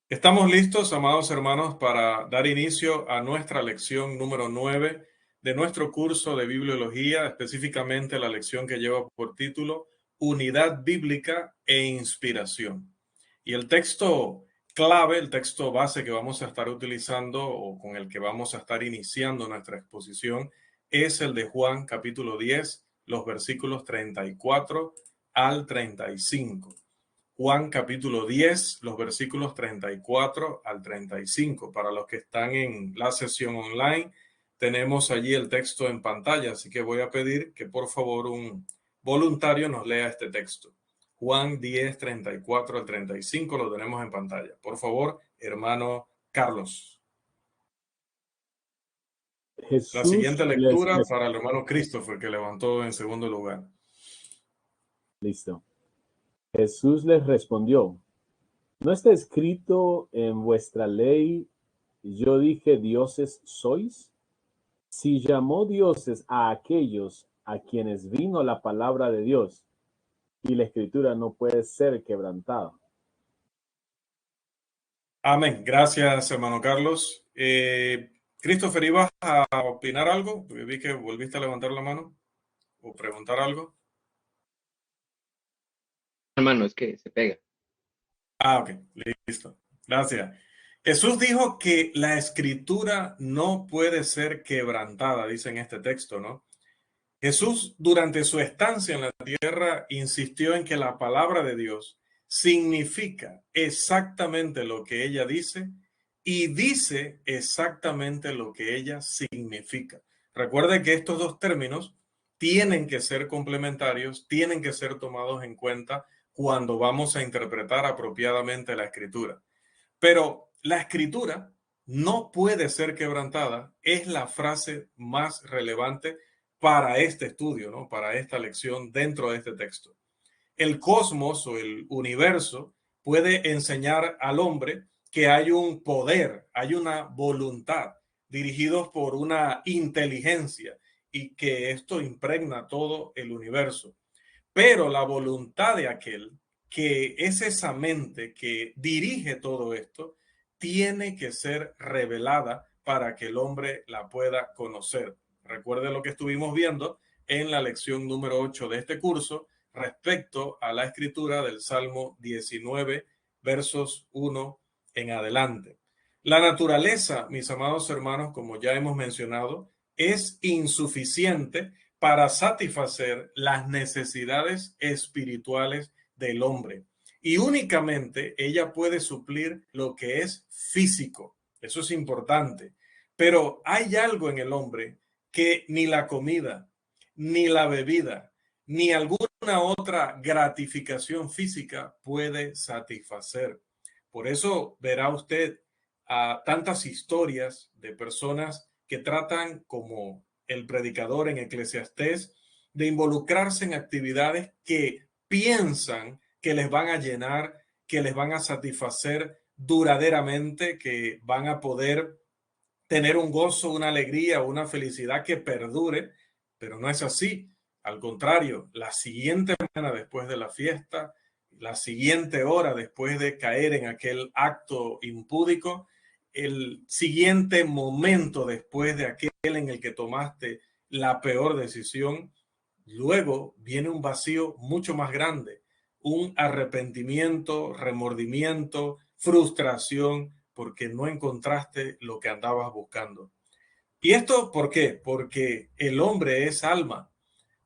Estamos listos, amados hermanos, para dar inicio a nuestra lección número 9 de nuestro curso de Bibliología, específicamente la lección que lleva por título Unidad Bíblica e Inspiración. Y el texto clave, el texto base que vamos a estar utilizando o con el que vamos a estar iniciando nuestra exposición es el de Juan capítulo 10, los versículos 34 al 35. Juan capítulo 10, los versículos 34 al 35. Para los que están en la sesión online, tenemos allí el texto en pantalla, así que voy a pedir que por favor un voluntario nos lea este texto. Juan 10, 34 al 35, lo tenemos en pantalla. Por favor, hermano Carlos. La siguiente lectura para el hermano Christopher, que levantó en segundo lugar. Listo. Jesús les respondió: ¿no está escrito en vuestra ley, yo dije dioses sois? Si llamó dioses a aquellos a quienes vino la palabra de Dios, y la escritura no puede ser quebrantada. Amén. Gracias, hermano Carlos. Christopher, ¿ibas a opinar algo? Porque vi que volviste a levantar la mano o preguntar algo. Hermano, es que se pega. Ok, listo. Gracias. Jesús dijo que la escritura no puede ser quebrantada, dice en este texto, ¿no? Jesús, durante su estancia en la tierra, insistió en que la palabra de Dios significa exactamente lo que ella dice y dice exactamente lo que ella significa. Recuerde que estos dos términos tienen que ser complementarios, tienen que ser tomados en cuenta cuando vamos a interpretar apropiadamente la escritura. Pero la escritura no puede ser quebrantada, es la frase más relevante para este estudio, ¿no? Para esta lección dentro de este texto. El cosmos o el universo puede enseñar al hombre que hay un poder, hay una voluntad dirigidos por una inteligencia y que esto impregna todo el universo. Pero la voluntad de aquel que es esa mente que dirige todo esto tiene que ser revelada para que el hombre la pueda conocer. Recuerde lo que estuvimos viendo en la lección número 8 de este curso respecto a la escritura del Salmo 19, versos 1 en adelante. La naturaleza, mis amados hermanos, como ya hemos mencionado, es insuficiente para satisfacer las necesidades espirituales del hombre. Y únicamente ella puede suplir lo que es físico. Eso es importante. Pero hay algo en el hombre que ni la comida, ni la bebida, ni alguna otra gratificación física puede satisfacer. Por eso verá usted a tantas historias de personas que tratan, como el predicador en Eclesiastés, de involucrarse en actividades que piensan que les van a llenar, que les van a satisfacer duraderamente, que van a poder tener un gozo, una alegría, una felicidad que perdure, pero no es así. Al contrario, la siguiente mañana después de la fiesta, la siguiente hora después de caer en aquel acto impúdico, el siguiente momento después de aquel en el que tomaste la peor decisión, luego viene un vacío mucho más grande, un arrepentimiento, remordimiento, frustración, porque no encontraste lo que andabas buscando. ¿Y esto por qué? Porque el hombre es alma,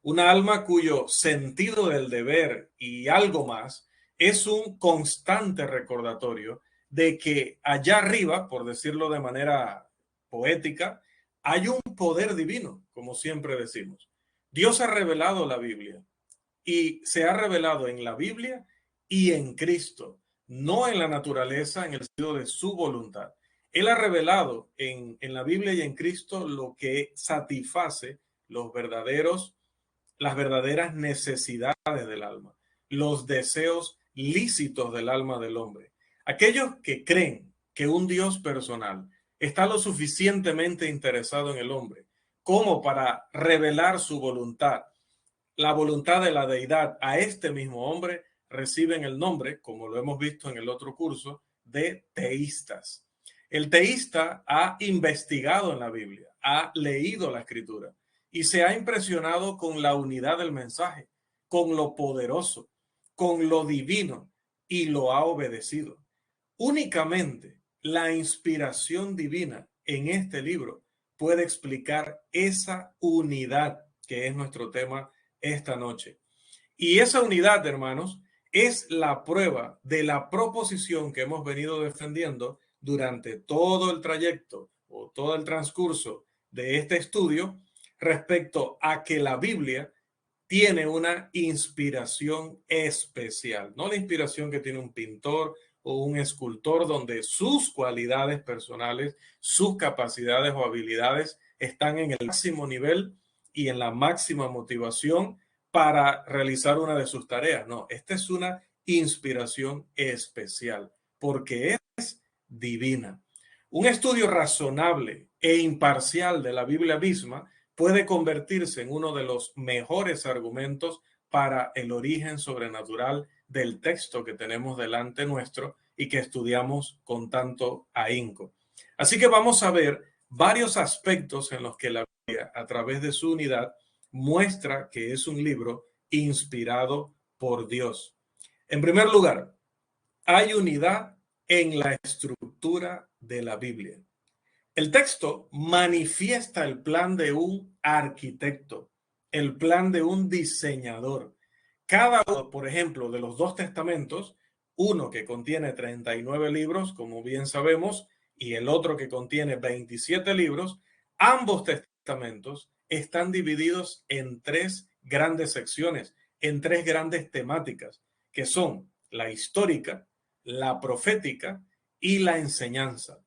una alma cuyo sentido del deber y algo más es un constante recordatorio de que allá arriba, por decirlo de manera poética, hay un poder divino, como siempre decimos. Dios ha revelado la Biblia y se ha revelado en la Biblia y en Cristo, no en la naturaleza, en el sentido de su voluntad. Él ha revelado en la Biblia y en Cristo lo que satisface las verdaderas necesidades del alma, los deseos lícitos del alma del hombre. Aquellos que creen que un Dios personal está lo suficientemente interesado en el hombre como para revelar su voluntad, la voluntad de la deidad a este mismo hombre, reciben el nombre, como lo hemos visto en el otro curso, de teístas. El teísta ha investigado en la Biblia, ha leído la escritura y se ha impresionado con la unidad del mensaje, con lo poderoso, con lo divino, y lo ha obedecido. Únicamente la inspiración divina en este libro puede explicar esa unidad que es nuestro tema esta noche. Y esa unidad, hermanos, es la prueba de la proposición que hemos venido defendiendo durante todo el trayecto o todo el transcurso de este estudio respecto a que la Biblia tiene una inspiración especial, no la inspiración que tiene un pintor o un escultor, donde sus cualidades personales, sus capacidades o habilidades están en el máximo nivel y en la máxima motivación para realizar una de sus tareas. No, esta es una inspiración especial porque es divina. Un estudio razonable e imparcial de la Biblia misma puede convertirse en uno de los mejores argumentos para el origen sobrenatural del texto que tenemos delante nuestro y que estudiamos con tanto ahínco. Así que vamos a ver varios aspectos en los que la Biblia, a través de su unidad, muestra que es un libro inspirado por Dios. En primer lugar, hay unidad en la estructura de la Biblia. El texto manifiesta el plan de un arquitecto, el plan de un diseñador. Cada uno, por ejemplo, de los dos testamentos, uno que contiene 39 libros, como bien sabemos, y el otro que contiene 27 libros, ambos testamentos están divididos en tres grandes secciones, en tres grandes temáticas, que son la histórica, la profética y la enseñanza.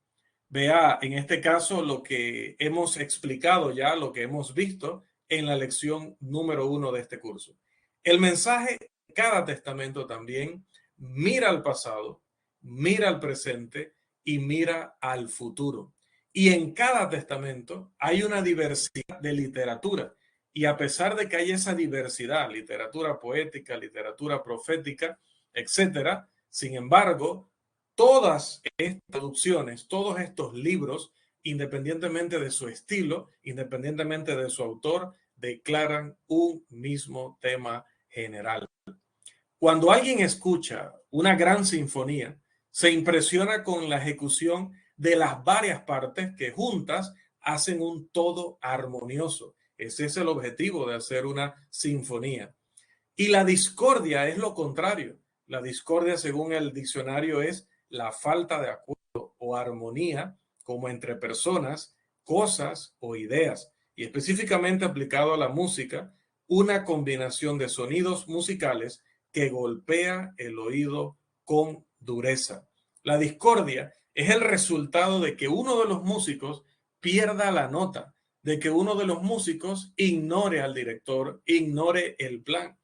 Vea, en este caso, lo que hemos explicado ya, lo que hemos visto en la lección número 1 de este curso. El mensaje de cada testamento también mira al pasado, mira al presente y mira al futuro. Y en cada testamento hay una diversidad de literatura. Y a pesar de que hay esa diversidad, literatura poética, literatura profética, etcétera, sin embargo, todas estas traducciones, todos estos libros, independientemente de su estilo, independientemente de su autor, declaran un mismo tema general. Cuando alguien escucha una gran sinfonía, se impresiona con la ejecución de las varias partes que juntas hacen un todo armonioso. Ese es el objetivo de hacer una sinfonía. Y la discordia es lo contrario. La discordia, según el diccionario, es la falta de acuerdo o armonía como entre personas, cosas o ideas. Y específicamente aplicado a la música, una combinación de sonidos musicales que golpea el oído con dureza. La discordia es el resultado de que uno de los músicos pierda la nota, de que uno de los músicos ignore al director, ignore el plan.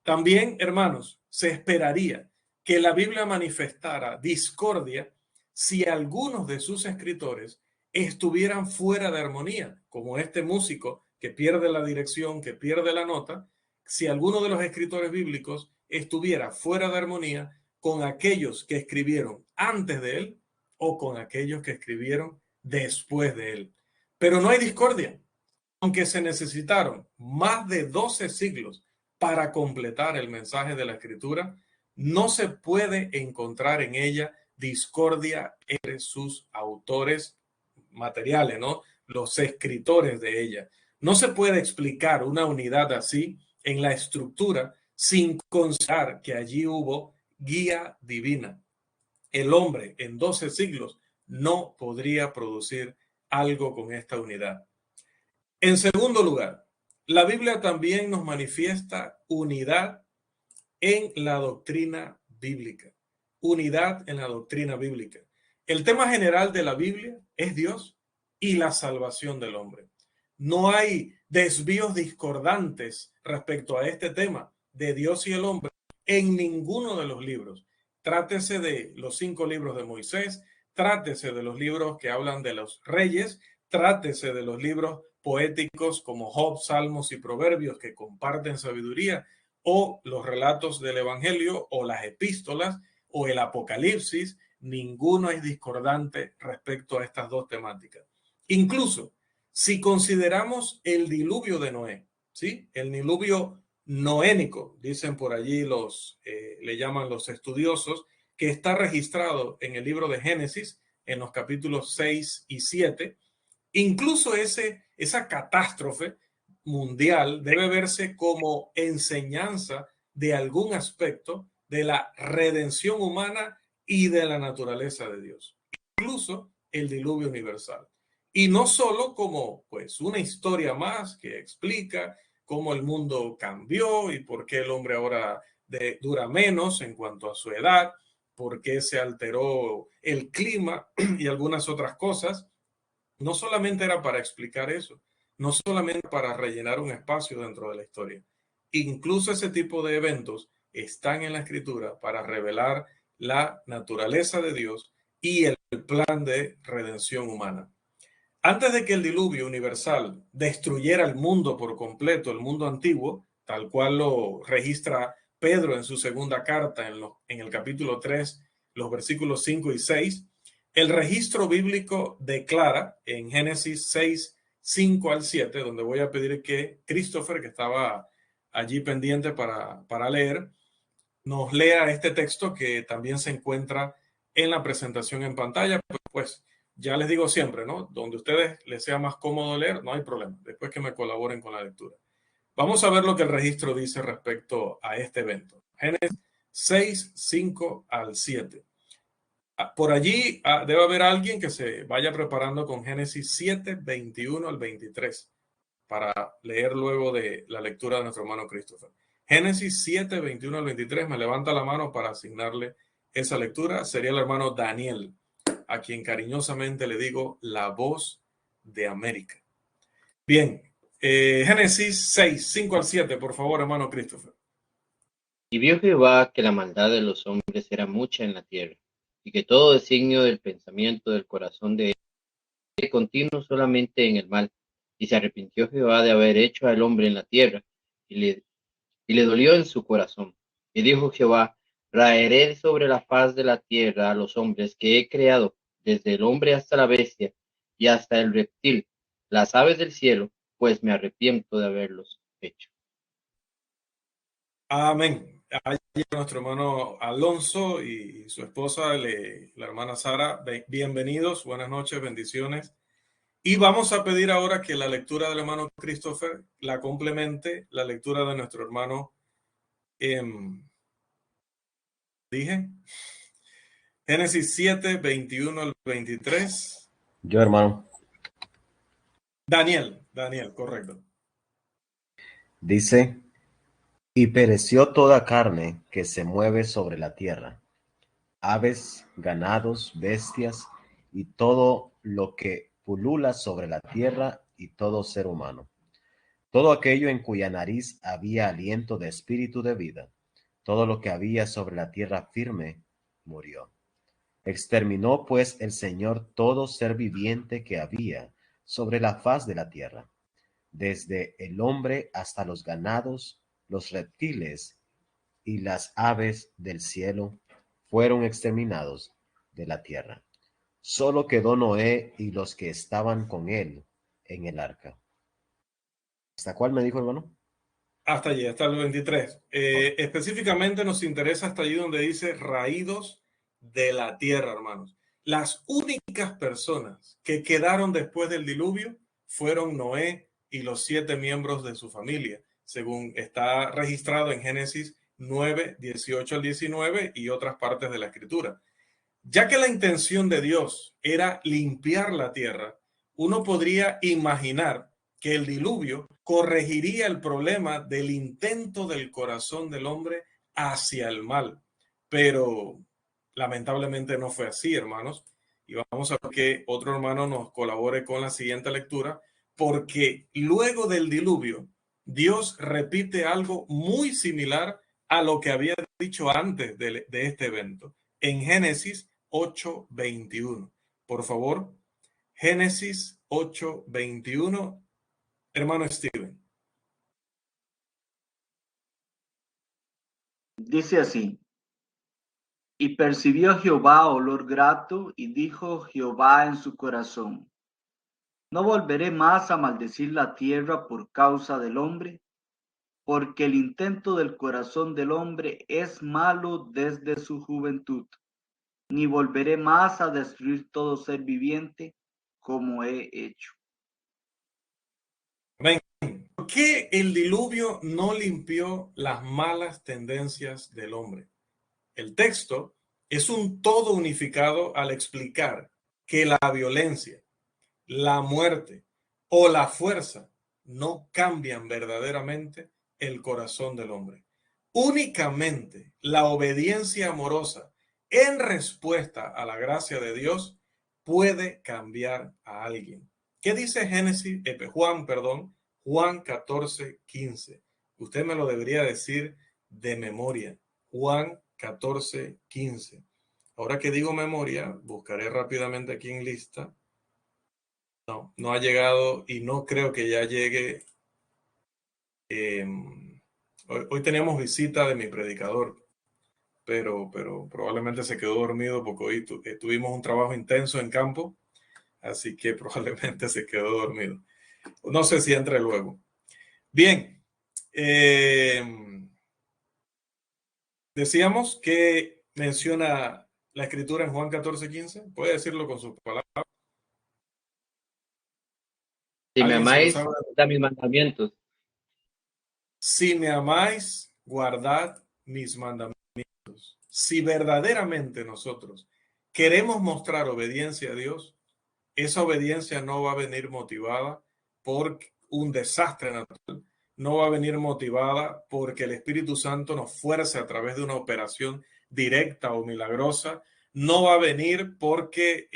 También, hermanos, se esperaría que la Biblia manifestara discordia si algunos de sus escritores estuvieran fuera de armonía, como este músico que pierde la dirección, que pierde la nota, si alguno de los escritores bíblicos estuviera fuera de armonía con aquellos que escribieron antes de él o con aquellos que escribieron después de él. Pero no hay discordia, aunque se necesitaron más de 12 siglos para completar el mensaje de la escritura, no se puede encontrar en ella discordia entre sus autores materiales, ¿no? Los escritores de ella. No se puede explicar una unidad así en la estructura sin considerar que allí hubo guía divina. El hombre en 12 siglos no podría producir algo con esta unidad. En segundo lugar, la Biblia también nos manifiesta unidad en la doctrina bíblica. Unidad en la doctrina bíblica. El tema general de la Biblia es Dios y la salvación del hombre. No hay desvíos discordantes respecto a este tema de Dios y el hombre en ninguno de los libros. Trátese de los 5 libros de Moisés, trátese de los libros que hablan de los reyes, trátese de los libros poéticos como Job, Salmos y Proverbios que comparten sabiduría, o los relatos del Evangelio, o las epístolas, o el Apocalipsis, ninguno es discordante respecto a estas dos temáticas. Incluso si consideramos el diluvio de Noé, ¿sí? El diluvio noénico, dicen por allí le llaman los estudiosos, que está registrado en el libro de Génesis, en los capítulos 6 y 7, incluso esa catástrofe mundial debe verse como enseñanza de algún aspecto de la redención humana y de la naturaleza de Dios, incluso el diluvio universal. Y no solo como pues una historia más que explica cómo el mundo cambió y por qué el hombre ahora dura menos en cuanto a su edad, por qué se alteró el clima y algunas otras cosas. No solamente era para explicar eso, no solamente para rellenar un espacio dentro de la historia. Incluso ese tipo de eventos están en la escritura para revelar la naturaleza de Dios y el plan de redención humana. Antes de que el diluvio universal destruyera el mundo por completo, el mundo antiguo, tal cual lo registra Pedro en su segunda carta, en el capítulo 3, los versículos 5 y 6, el registro bíblico declara en Génesis 6, 5 al 7, donde voy a pedir que Christopher, que estaba allí pendiente para leer, nos lea este texto que también se encuentra en la presentación en pantalla. Pues ya les digo siempre, ¿no? Donde a ustedes les sea más cómodo leer, no hay problema, después que me colaboren con la lectura. Vamos a ver lo que el registro dice respecto a este evento. Génesis 6, 5 al 7. Por allí debe haber alguien que se vaya preparando con Génesis 7, 21 al 23 para leer luego de la lectura de nuestro hermano Christopher. Génesis 7, 21 al 23, me levanta la mano para asignarle esa lectura. Sería el hermano Daniel, a quien cariñosamente le digo la voz de América. Bien, Génesis 6, 5 al 7, por favor, hermano Christopher. Y vio Jehová que la maldad de los hombres era mucha en la tierra, y que todo designio del pensamiento del corazón de ellos era continuo solamente en el mal. Y se arrepintió Jehová de haber hecho al hombre en la tierra, y le dolió en su corazón. Y dijo Jehová: raeré sobre la faz de la tierra a los hombres que he creado, desde el hombre hasta la bestia, y hasta el reptil, las aves del cielo, pues me arrepiento de haberlos hecho. Amén. Allí nuestro hermano Alonso y su esposa, la hermana Sara, bienvenidos, buenas noches, bendiciones. Y vamos a pedir ahora que la lectura del hermano Christopher la complemente la lectura de nuestro hermano, dije, Génesis 7, 21 al 23. Yo, hermano. Daniel, correcto. Dice, y pereció toda carne que se mueve sobre la tierra, aves, ganados, bestias, y todo lo que pulula sobre la tierra, y todo ser humano. Todo aquello en cuya nariz había aliento de espíritu de vida, todo lo que había sobre la tierra firme, murió. Exterminó pues el Señor todo ser viviente que había sobre la faz de la tierra, desde el hombre hasta los ganados, los reptiles y las aves del cielo fueron exterminados de la tierra. Solo quedó Noé y los que estaban con él en el arca. ¿Hasta cuál me dijo, hermano? Hasta allí, hasta el 23. Específicamente nos interesa hasta allí donde dice raídos de la tierra, hermanos. Las únicas personas que quedaron después del diluvio fueron Noé y los 7 miembros de su familia, según está registrado en Génesis 9, 18 al 19 y otras partes de la escritura. Ya que la intención de Dios era limpiar la tierra, uno podría imaginar que el diluvio corregiría el problema del intento del corazón del hombre hacia el mal. Pero lamentablemente no fue así, hermanos. Y vamos a ver que otro hermano nos colabore con la siguiente lectura, porque luego del diluvio, Dios repite algo muy similar a lo que había dicho antes de este evento. En Génesis 8:21. Por favor, Génesis 8:21. Hermano Steven. Dice así: y percibió Jehová olor grato, y dijo Jehová en su corazón: no volveré más a maldecir la tierra por causa del hombre, porque el intento del corazón del hombre es malo desde su juventud, ni volveré más a destruir todo ser viviente como he hecho. Amén. ¿Por qué el diluvio no limpió las malas tendencias del hombre? El texto es un todo unificado al explicar que la violencia, la muerte o la fuerza no cambian verdaderamente el corazón del hombre. Únicamente la obediencia amorosa en respuesta a la gracia de Dios puede cambiar a alguien. ¿Qué dice Juan 14:15? Usted me lo debería decir de memoria. Juan 14:15. Ahora que digo memoria, buscaré rápidamente aquí en lista. No ha llegado y no creo que ya llegue. Hoy teníamos visita de mi predicador, pero probablemente se quedó dormido porque hoy tuvimos un trabajo intenso en campo, así que probablemente se quedó dormido. No sé si entre luego. Bien, decíamos que menciona la escritura en Juan 14:15. ¿Puede decirlo con sus palabras? Si me ¿Alguien se lo amáis, sabe? guardad mis mandamientos. Si me amáis, guardad mis mandamientos. Si verdaderamente nosotros queremos mostrar obediencia a Dios, esa obediencia no va a venir motivada por un desastre natural, no va a venir motivada porque el Espíritu Santo nos fuerce a través de una operación directa o milagrosa, no va a venir porque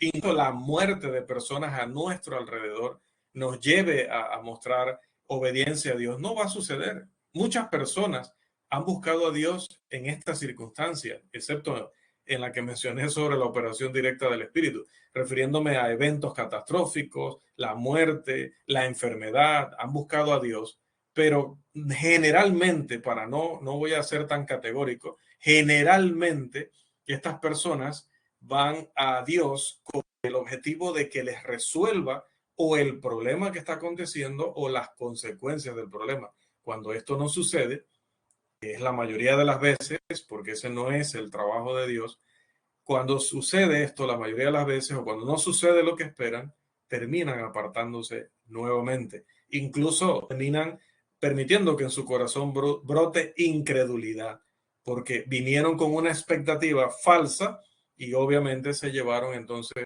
incluso la muerte de personas a nuestro alrededor nos lleve a mostrar obediencia a Dios. No va a suceder. Muchas personas han buscado a Dios en esta circunstancia, excepto en la que mencioné sobre la operación directa del Espíritu, refiriéndome a eventos catastróficos, la muerte, la enfermedad. Han buscado a Dios, pero generalmente, no voy a ser tan categórico, generalmente estas personas van a Dios con el objetivo de que les resuelva o el problema que está aconteciendo o las consecuencias del problema. Cuando esto no sucede, que es la mayoría de las veces, porque ese no es el trabajo de Dios, cuando sucede esto, la mayoría de las veces, o cuando no sucede lo que esperan, terminan apartándose nuevamente. Incluso terminan permitiendo que en su corazón brote incredulidad, porque vinieron con una expectativa falsa y obviamente se llevaron entonces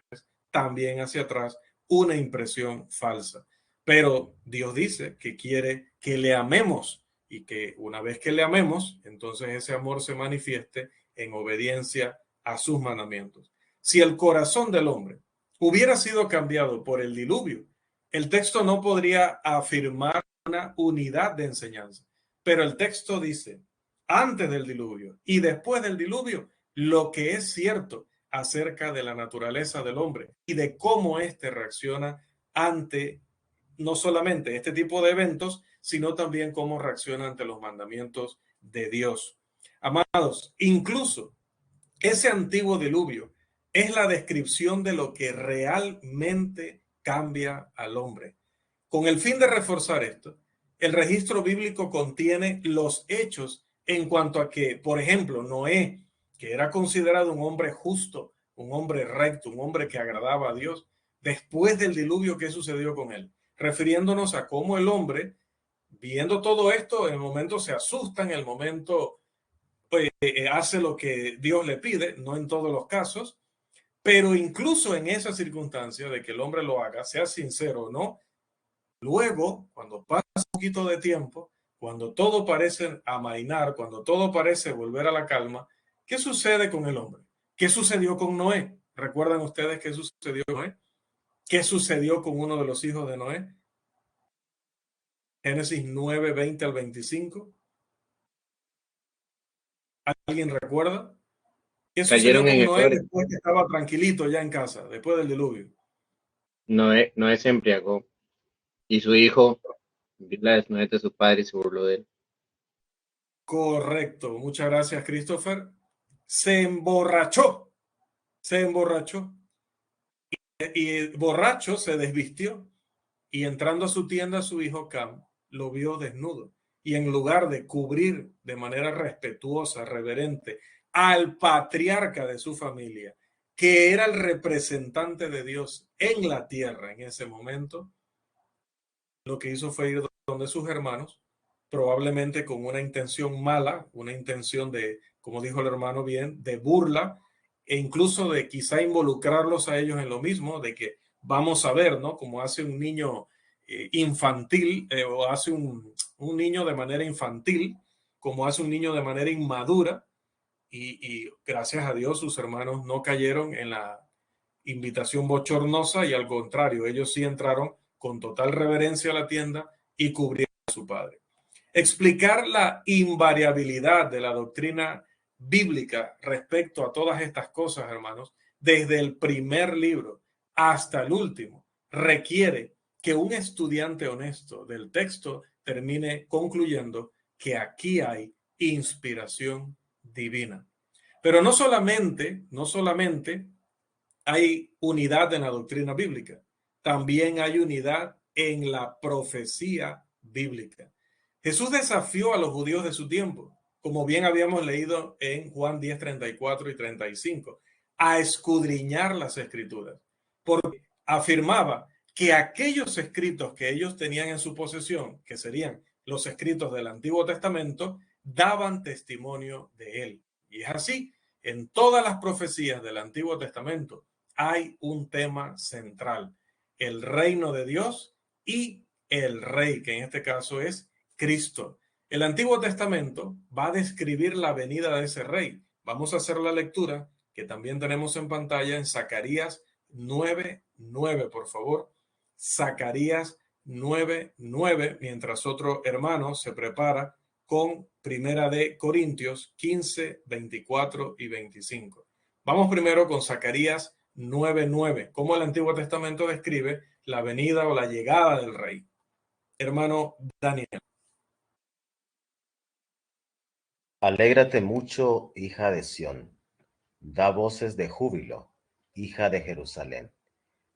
también hacia atrás una impresión falsa. Pero Dios dice que quiere que le amemos y que una vez que le amemos, entonces ese amor se manifieste en obediencia a sus mandamientos. Si el corazón del hombre hubiera sido cambiado por el diluvio, el texto no podría afirmar una unidad de enseñanza, pero el texto dice antes del diluvio y después del diluvio lo que es cierto acerca de la naturaleza del hombre y de cómo éste reacciona ante no solamente este tipo de eventos, sino también cómo reacciona ante los mandamientos de Dios. Amados, incluso ese antiguo diluvio es la descripción de lo que realmente cambia al hombre. Con el fin de reforzar esto, el registro bíblico contiene los hechos en cuanto a que, por ejemplo, Noé, que era considerado un hombre justo, un hombre recto, un hombre que agradaba a Dios, después del diluvio, ¿qué sucedió con él? Refiriéndonos a cómo el hombre, viendo todo esto, en el momento se asusta, en el momento hace lo que Dios le pide, no en todos los casos, pero incluso en esa circunstancia de que el hombre lo haga, sea sincero o no, luego, cuando pasa un poquito de tiempo, cuando todo parece amainar, cuando todo parece volver a la calma, ¿qué sucede con el hombre? ¿Qué sucedió con Noé? ¿Recuerdan ustedes qué sucedió con Noé? ¿Qué sucedió con uno de los hijos de Noé? Génesis 9:20-25. ¿Alguien recuerda? ¿Qué sucedió Cayeron en con Noé errores. después que estaba tranquilito ya en casa, después del diluvio? Noé se embriagó y su hijo vio la desnudez de su padre y se burló de él. Correcto. Muchas gracias, Christopher. Se emborrachó. Se emborrachó. Y borracho se desvistió. Y entrando a su tienda, su hijo Cam lo vio desnudo. Y en lugar de cubrir de manera respetuosa, reverente, al patriarca de su familia, que era el representante de Dios en la tierra en ese momento, lo que hizo fue ir donde sus hermanos, probablemente con una intención mala, una intención de, como dijo el hermano bien, de burla, e incluso de quizá involucrarlos a ellos en lo mismo, de que vamos a ver, ¿no? Como hace un niño infantil, o hace un niño de manera infantil, como hace un niño de manera inmadura, y gracias a Dios sus hermanos no cayeron en la invitación bochornosa y al contrario, ellos sí entraron con total reverencia a la tienda y cubrieron a su padre. Explicar la invariabilidad de la doctrina bíblica respecto a todas estas cosas, hermanos, desde el primer libro hasta el último, requiere que un estudiante honesto del texto termine concluyendo que aquí hay inspiración divina. Pero no solamente hay unidad en la doctrina bíblica, también hay unidad en la profecía bíblica. Jesús desafió a los judíos de su tiempo, como bien habíamos leído en Juan 10, 34 y 35, a escudriñar las escrituras, porque afirmaba que aquellos escritos que ellos tenían en su posesión, que serían los escritos del Antiguo Testamento, daban testimonio de él. Y es así, en todas las profecías del Antiguo Testamento hay un tema central: el reino de Dios y el rey, que en este caso es Cristo. El Antiguo Testamento va a describir la venida de ese rey. Vamos a hacer la lectura que también tenemos en pantalla en Zacarías 9:9, por favor. Zacarías 9:9, mientras otro hermano se prepara con Primera de Corintios 15, 24 y 25. Vamos primero con Zacarías 9:9, cómo el Antiguo Testamento describe la venida o la llegada del rey. Hermano Daniel. Alégrate mucho, hija de Sión, da voces de júbilo, hija de Jerusalén.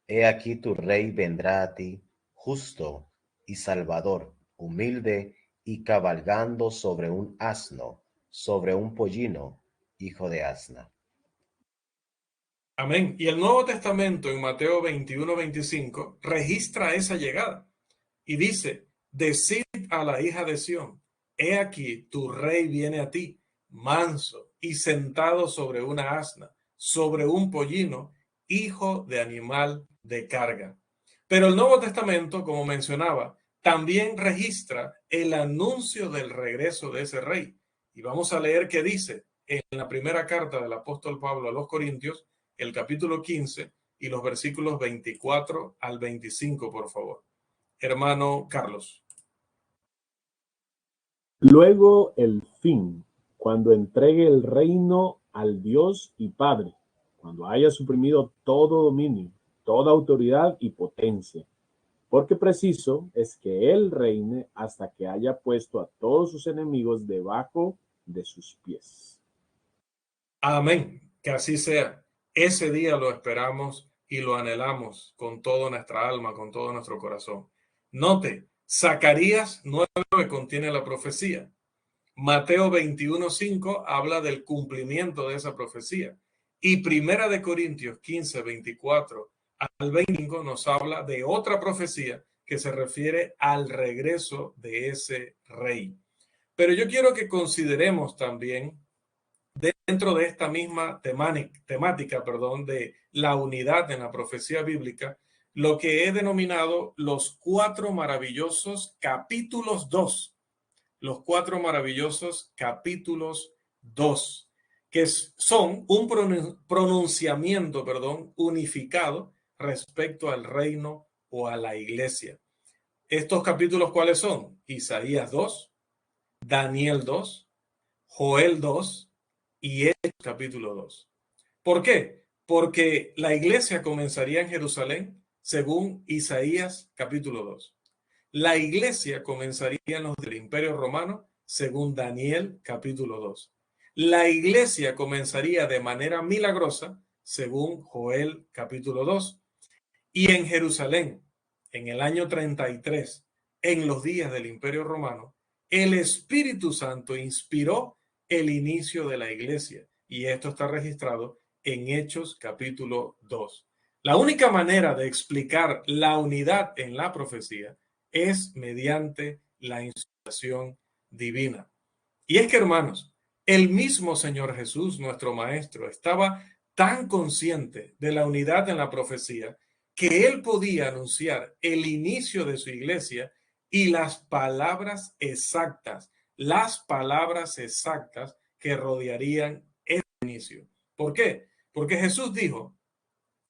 He aquí tu rey vendrá a ti, justo y salvador, humilde y cabalgando sobre un asno, sobre un pollino, hijo de asna. Amén. Y el Nuevo Testamento en Mateo 21:25 registra esa llegada y dice: decid a la hija de Sión, he aquí tu rey viene a ti, manso y sentado sobre una asna, sobre un pollino, hijo de animal de carga. Pero el Nuevo Testamento, como mencionaba, también registra el anuncio del regreso de ese rey. Y vamos a leer qué dice en la primera carta del apóstol Pablo a los Corintios, el capítulo 15 y los versículos 24 al 25, por favor. Hermano Carlos. Luego el fin, cuando entregue el reino al Dios y Padre, cuando haya suprimido todo dominio, toda autoridad y potencia, porque preciso es que Él reine hasta que haya puesto a todos sus enemigos debajo de sus pies. Amén. Que así sea. Ese día lo esperamos y lo anhelamos con toda nuestra alma, con todo nuestro corazón. Note, Zacarías 9 contiene la profecía. Mateo 21:5 habla del cumplimiento de esa profecía. Y Primera de Corintios 15, 24 al 25 nos habla de otra profecía que se refiere al regreso de ese rey. Pero yo quiero que consideremos también, dentro de esta misma temática, de la unidad en la profecía bíblica, lo que he denominado los 4 maravillosos capítulos 2. Los 4 maravillosos capítulos 2, que son un pronunciamiento, unificado respecto al reino o a la iglesia. ¿Estos capítulos cuáles son? Isaías 2, Daniel 2, Joel 2 y Hechos capítulo 2. ¿Por qué? Porque la iglesia comenzaría en Jerusalén, según Isaías capítulo 2. La iglesia comenzaría en los del Imperio Romano, según Daniel capítulo 2. La iglesia comenzaría de manera milagrosa, según Joel capítulo 2. Y en Jerusalén, en el año 33, en los días del Imperio Romano, el Espíritu Santo inspiró el inicio de la iglesia. Y esto está registrado en Hechos capítulo 2. La única manera de explicar la unidad en la profecía es mediante la inspiración divina. Y es que, hermanos, el mismo Señor Jesús, nuestro Maestro, estaba tan consciente de la unidad en la profecía que él podía anunciar el inicio de su iglesia y las palabras exactas que rodearían ese inicio. ¿Por qué? Porque Jesús dijo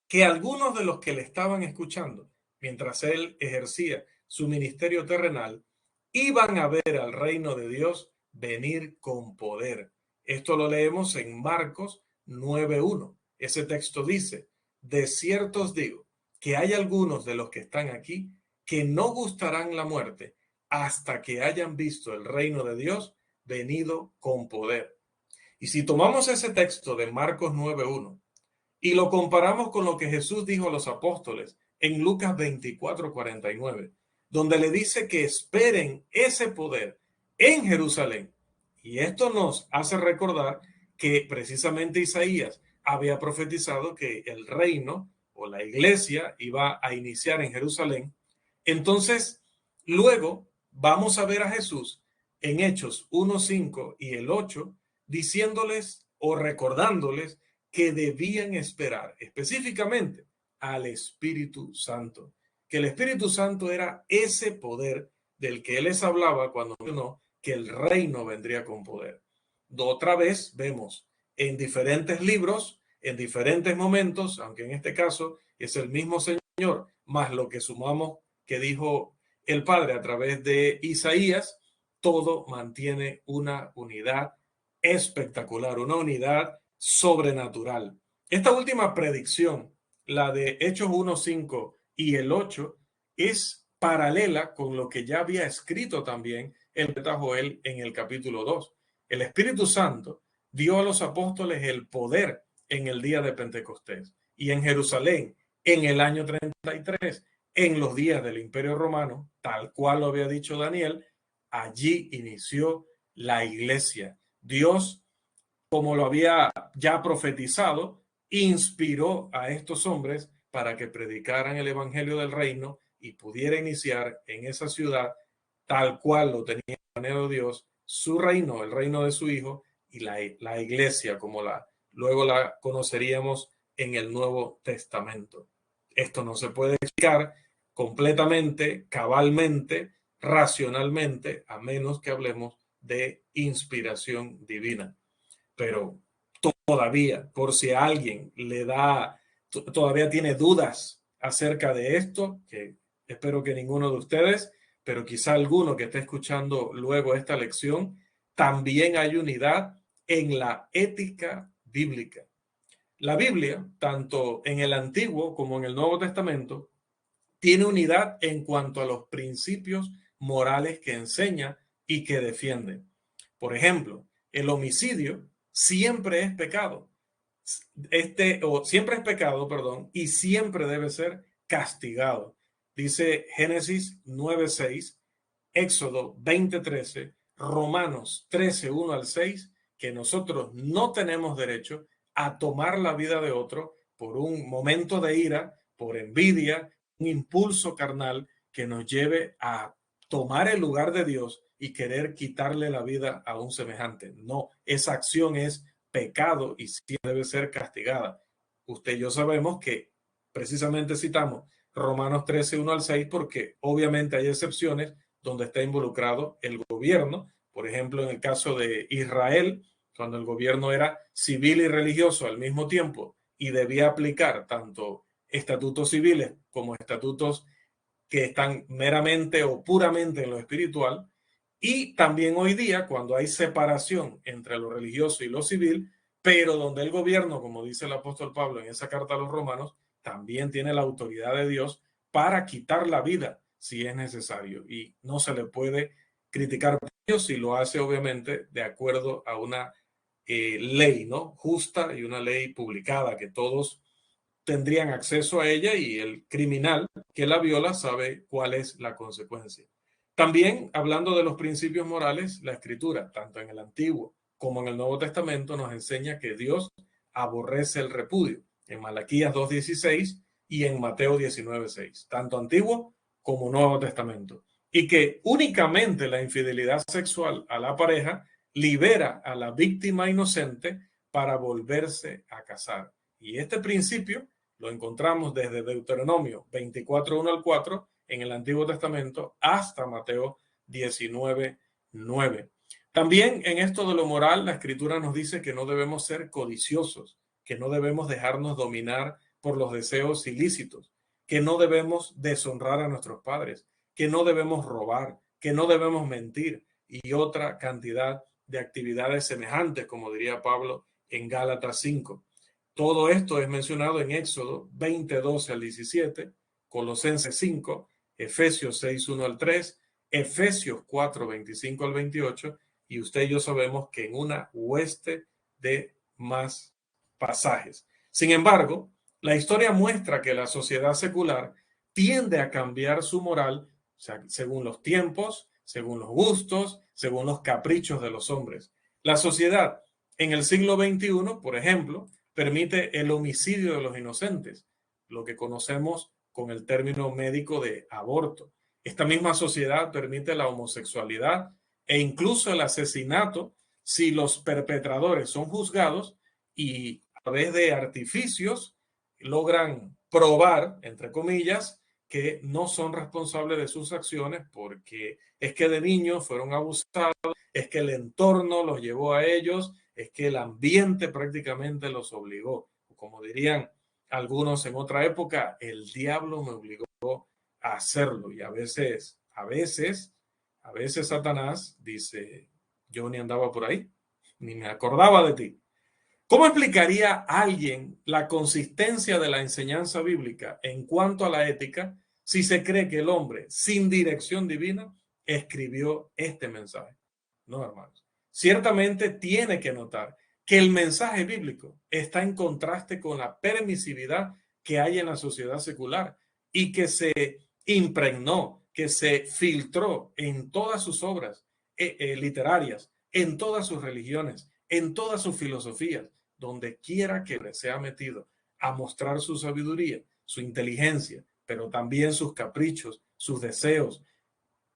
que algunos de los que le estaban escuchando mientras él ejercía su ministerio terrenal iban a ver al reino de Dios venir con poder. Esto lo leemos en Marcos 9:1. Ese texto dice: de cierto os digo que hay algunos de los que están aquí que no gustarán la muerte hasta que hayan visto el reino de Dios venido con poder. Y si tomamos ese texto de Marcos 9:1 y lo comparamos con lo que Jesús dijo a los apóstoles en Lucas 24:49, donde le dice que esperen ese poder en Jerusalén. Y esto nos hace recordar que precisamente Isaías había profetizado que el reino o la iglesia iba a iniciar en Jerusalén. Entonces, luego vamos a ver a Jesús en Hechos 1:5 y el 8 diciéndoles o recordándoles que debían esperar específicamente al Espíritu Santo, que el Espíritu Santo era ese poder del que él les hablaba cuando mencionó que el reino vendría con poder. Otra vez vemos en diferentes libros, en diferentes momentos, aunque en este caso es el mismo Señor, más lo que sumamos que dijo el Padre a través de Isaías, todo mantiene una unidad espectacular, una unidad sobrenatural. Esta última predicción, la de Hechos 1:5 y el 8, es paralela con lo que ya había escrito también el profeta Joel en el capítulo 2. El Espíritu Santo dio a los apóstoles el poder en el día de Pentecostés y en Jerusalén en el año 33, en los días del Imperio Romano, tal cual lo había dicho Daniel, allí inició la iglesia. Dios, como lo había ya profetizado, inspiró a estos hombres para que predicaran el evangelio del reino y pudiera iniciar en esa ciudad, tal cual lo tenía planeado Dios, su reino, el reino de su Hijo, y la iglesia como luego la conoceríamos en el Nuevo Testamento. Esto no se puede explicar completamente, cabalmente, racionalmente, a menos que hablemos de inspiración divina. Pero todavía, por si a alguien todavía tiene dudas acerca de esto, que espero que ninguno de ustedes, pero quizá alguno que esté escuchando luego esta lección, también hay unidad en la ética bíblica. La Biblia, tanto en el Antiguo como en el Nuevo Testamento, tiene unidad en cuanto a los principios morales que enseña y que defiende. Por ejemplo, el homicidio siempre es pecado. Siempre es pecado, perdón, y siempre debe ser castigado. Dice Génesis 9:6, Éxodo 20:13, Romanos 13:1 al 6, que nosotros no tenemos derecho a tomar la vida de otro por un momento de ira, por envidia, un impulso carnal que nos lleve a tomar el lugar de Dios y querer quitarle la vida a un semejante. No, esa acción es pecado y sí debe ser castigada. Usted y yo sabemos que precisamente citamos Romanos 13:1 al 6 porque obviamente hay excepciones donde está involucrado el gobierno. Por ejemplo, en el caso de Israel, cuando el gobierno era civil y religioso al mismo tiempo y debía aplicar tanto estatutos civiles como estatutos que están meramente o puramente en lo espiritual. Y también hoy día, cuando hay separación entre lo religioso y lo civil, pero donde el gobierno, como dice el apóstol Pablo en esa carta a los romanos, también tiene la autoridad de Dios para quitar la vida si es necesario, y no se le puede criticar por ello si lo hace obviamente de acuerdo a una ley, ¿no?, justa, y una ley publicada que todos tendrían acceso a ella, y el criminal que la viola sabe cuál es la consecuencia. También, hablando de los principios morales, la Escritura, tanto en el Antiguo como en el Nuevo Testamento, nos enseña que Dios aborrece el repudio, en Malaquías 2:16 y en Mateo 19:6, tanto Antiguo como Nuevo Testamento, y que únicamente la infidelidad sexual a la pareja libera a la víctima inocente para volverse a casar. Y este principio lo encontramos desde Deuteronomio 24:1 al 4 en el Antiguo Testamento hasta Mateo 19:9. También en esto de lo moral, la Escritura nos dice que no debemos ser codiciosos, que no debemos dejarnos dominar por los deseos ilícitos, que no debemos deshonrar a nuestros padres, que no debemos robar, que no debemos mentir, y otra cantidad de actividades semejantes, como diría Pablo en Gálatas 5. Todo esto es mencionado en Éxodo 20:12 al 17, Colosenses 5, Efesios 6:1 al 3, Efesios 4:25 al 28, y usted y yo sabemos que en una hueste de más pasajes. Sin embargo, la historia muestra que la sociedad secular tiende a cambiar su moral, o sea, según los tiempos, según los gustos, según los caprichos de los hombres. La sociedad en el siglo XXI, por ejemplo, permite el homicidio de los inocentes, lo que conocemos con el término médico de aborto. Esta misma sociedad permite la homosexualidad e incluso el asesinato si los perpetradores son juzgados y a través de artificios logran probar, entre comillas, que no son responsables de sus acciones, porque es que de niños fueron abusados, es que el entorno los llevó a ellos, es que el ambiente prácticamente los obligó. Como dirían algunos en otra época, el diablo me obligó a hacerlo. Y a veces Satanás dice, yo ni andaba por ahí, ni me acordaba de ti. ¿Cómo explicaría alguien la consistencia de la enseñanza bíblica en cuanto a la ética si se cree que el hombre, sin dirección divina, escribió este mensaje? No, hermanos. Ciertamente tiene que notar que el mensaje bíblico está en contraste con la permisividad que hay en la sociedad secular y que se impregnó, que se filtró en todas sus obras literarias, en todas sus religiones, en todas sus filosofías, donde quiera que se ha metido a mostrar su sabiduría, su inteligencia, pero también sus caprichos, sus deseos,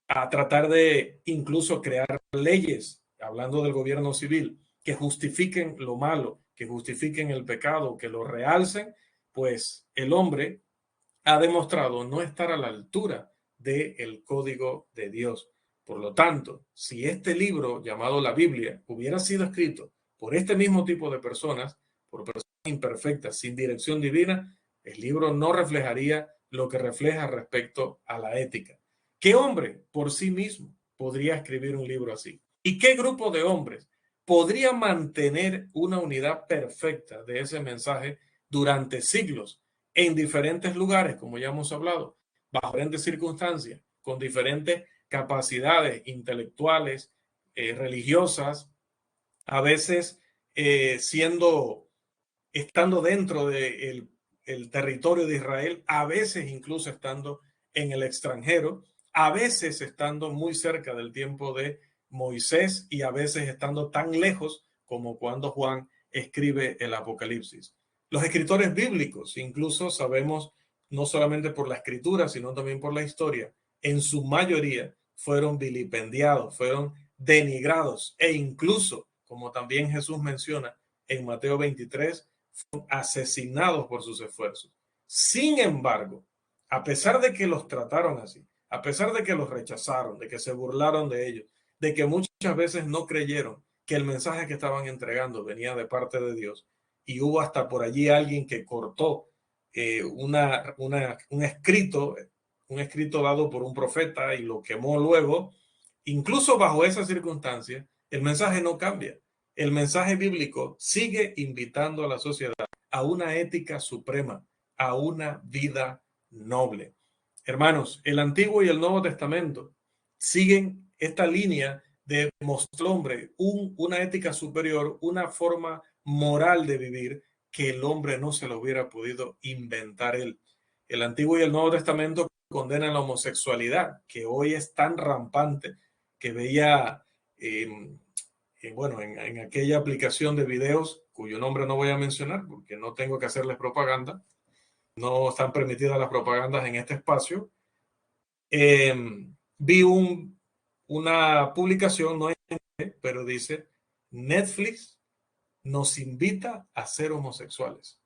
a tratar de incluso crear leyes, hablando del gobierno civil, que justifiquen lo malo, que justifiquen el pecado, que lo realcen, pues el hombre ha demostrado no estar a la altura del código de Dios. Por lo tanto, si este libro llamado la Biblia hubiera sido escrito por este mismo tipo de personas, por personas imperfectas, sin dirección divina, el libro no reflejaría lo que refleja respecto a la ética. ¿Qué hombre por sí mismo podría escribir un libro así? ¿Y qué grupo de hombres podría mantener una unidad perfecta de ese mensaje durante siglos en diferentes lugares, como ya hemos hablado, bajo diferentes circunstancias, con diferentes capacidades intelectuales, religiosas, a veces estando dentro del territorio de Israel, a veces incluso estando en el extranjero, a veces estando muy cerca del tiempo de Moisés y a veces estando tan lejos como cuando Juan escribe el Apocalipsis. Los escritores bíblicos, incluso sabemos, no solamente por la escritura, sino también por la historia, en su mayoría fueron vilipendiados, fueron denigrados e incluso, como también Jesús menciona en Mateo 23, fueron asesinados por sus esfuerzos. Sin embargo, a pesar de que los trataron así, a pesar de que los rechazaron, de que se burlaron de ellos, de que muchas veces no creyeron que el mensaje que estaban entregando venía de parte de Dios, y hubo hasta por allí alguien que cortó un escrito dado por un profeta y lo quemó luego. Incluso bajo esas circunstancias, el mensaje no cambia. El mensaje bíblico sigue invitando a la sociedad a una ética suprema, a una vida noble. Hermanos, el Antiguo y el Nuevo Testamento siguen esta línea de mostrar al hombre una ética superior, una forma moral de vivir que el hombre no se lo hubiera podido inventar él. El Antiguo y el Nuevo Testamento condenan la homosexualidad, que hoy es tan rampante que veía, en aquella aplicación de videos, cuyo nombre no voy a mencionar porque no tengo que hacerles propaganda, no están permitidas las propagandas en este espacio. Vi una publicación, no es, pero dice: Netflix nos invita a ser homosexuales.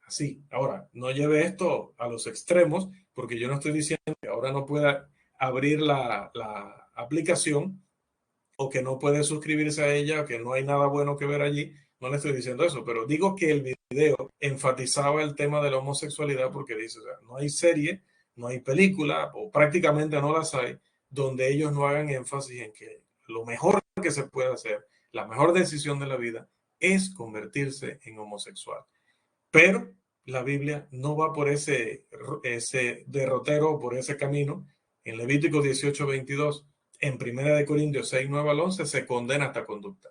Así. Ahora, no lleve esto a los extremos, porque yo no estoy diciendo que ahora no pueda abrir la aplicación o que no puede suscribirse a ella, o que no hay nada bueno que ver allí. No le estoy diciendo eso, pero digo que el video enfatizaba el tema de la homosexualidad porque dice, o sea, no hay serie, no hay película, o prácticamente no las hay, donde ellos no hagan énfasis en que lo mejor que se puede hacer, la mejor decisión de la vida, es convertirse en homosexual. Pero la Biblia no va por ese derrotero, por ese camino. En Levítico 18:22, en 1 Corintios 6:9 al 11, se condena esta conducta.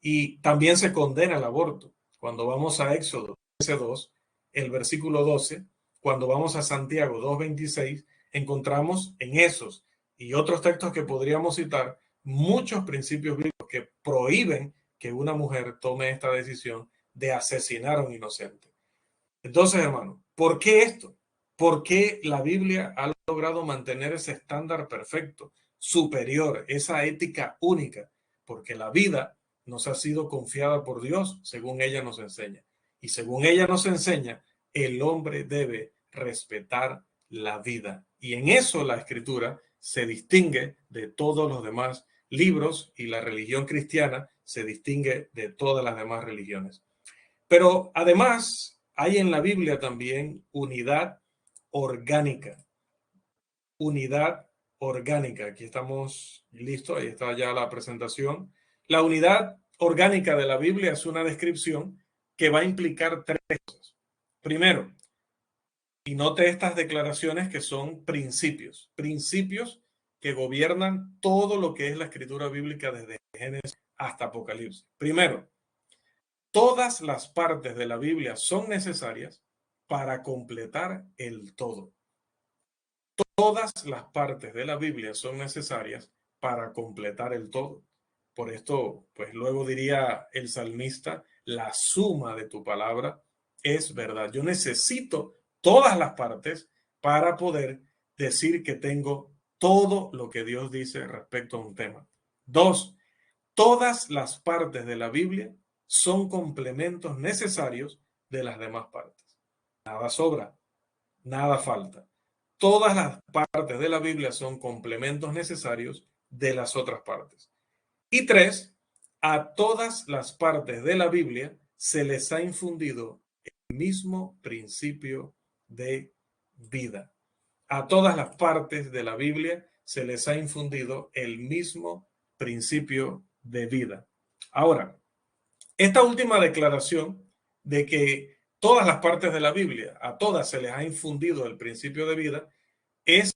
Y también se condena el aborto. Cuando vamos a Éxodo 2, el versículo 12, cuando vamos a Santiago 2:26, encontramos en esos y otros textos que podríamos citar muchos principios bíblicos que prohíben que una mujer tome esta decisión de asesinar a un inocente. Entonces, hermano, ¿por qué esto? ¿Por qué la Biblia ha logrado mantener ese estándar perfecto, superior, esa ética única? Porque la vida nos ha sido confiada por Dios, según ella nos enseña. Y según ella nos enseña, el hombre debe respetar la vida. Y en eso la Escritura se distingue de todos los demás libros, y la religión cristiana se distingue de todas las demás religiones. Pero además hay en la Biblia también unidad orgánica. Unidad orgánica. Aquí estamos listos, ahí está ya la presentación. La unidad orgánica de la Biblia es una descripción que va a implicar tres cosas. Primero, y note estas declaraciones que son principios que gobiernan todo lo que es la escritura bíblica desde Génesis hasta Apocalipsis. Primero, todas las partes de la Biblia son necesarias para completar el todo. Todas las partes de la Biblia son necesarias para completar el todo. Por esto, pues luego diría el salmista, la suma de tu palabra es verdad. Yo necesito todas las partes para poder decir que tengo todo lo que Dios dice respecto a un tema. Dos, todas las partes de la Biblia son complementos necesarios de las demás partes. Nada sobra, nada falta. Todas las partes de la Biblia son complementos necesarios de las otras partes. Y tres, a todas las partes de la Biblia se les ha infundido el mismo principio de vida. A todas las partes de la Biblia se les ha infundido el mismo principio de vida. Ahora, esta última declaración de que todas las partes de la Biblia, a todas se les ha infundido el principio de vida, es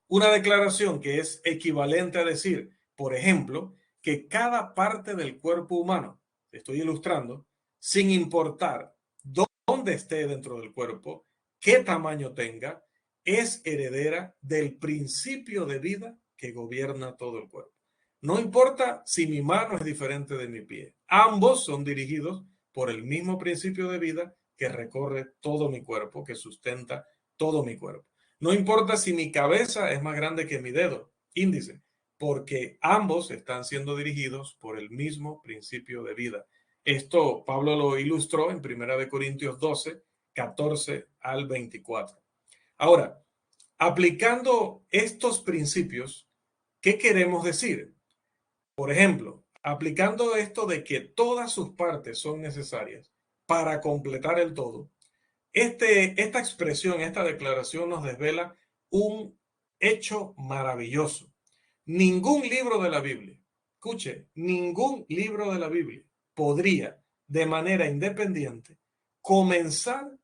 una declaración que es equivalente a decir, por ejemplo, que cada parte del cuerpo humano, estoy ilustrando, sin importar dónde esté dentro del cuerpo, qué tamaño tenga, es heredera del principio de vida que gobierna todo el cuerpo. No importa si mi mano es diferente de mi pie. Ambos son dirigidos por el mismo principio de vida que recorre todo mi cuerpo, que sustenta todo mi cuerpo. No importa si mi cabeza es más grande que mi dedo índice, porque ambos están siendo dirigidos por el mismo principio de vida. Esto Pablo lo ilustró en 1 Corintios 12, 14 al 24. Ahora, aplicando estos principios, ¿qué queremos decir? Por ejemplo, aplicando esto de que todas sus partes son necesarias para completar el todo, esta expresión, esta declaración nos desvela un hecho maravilloso. Ningún libro de la Biblia, escuche, ningún libro de la Biblia podría de manera independiente comenzar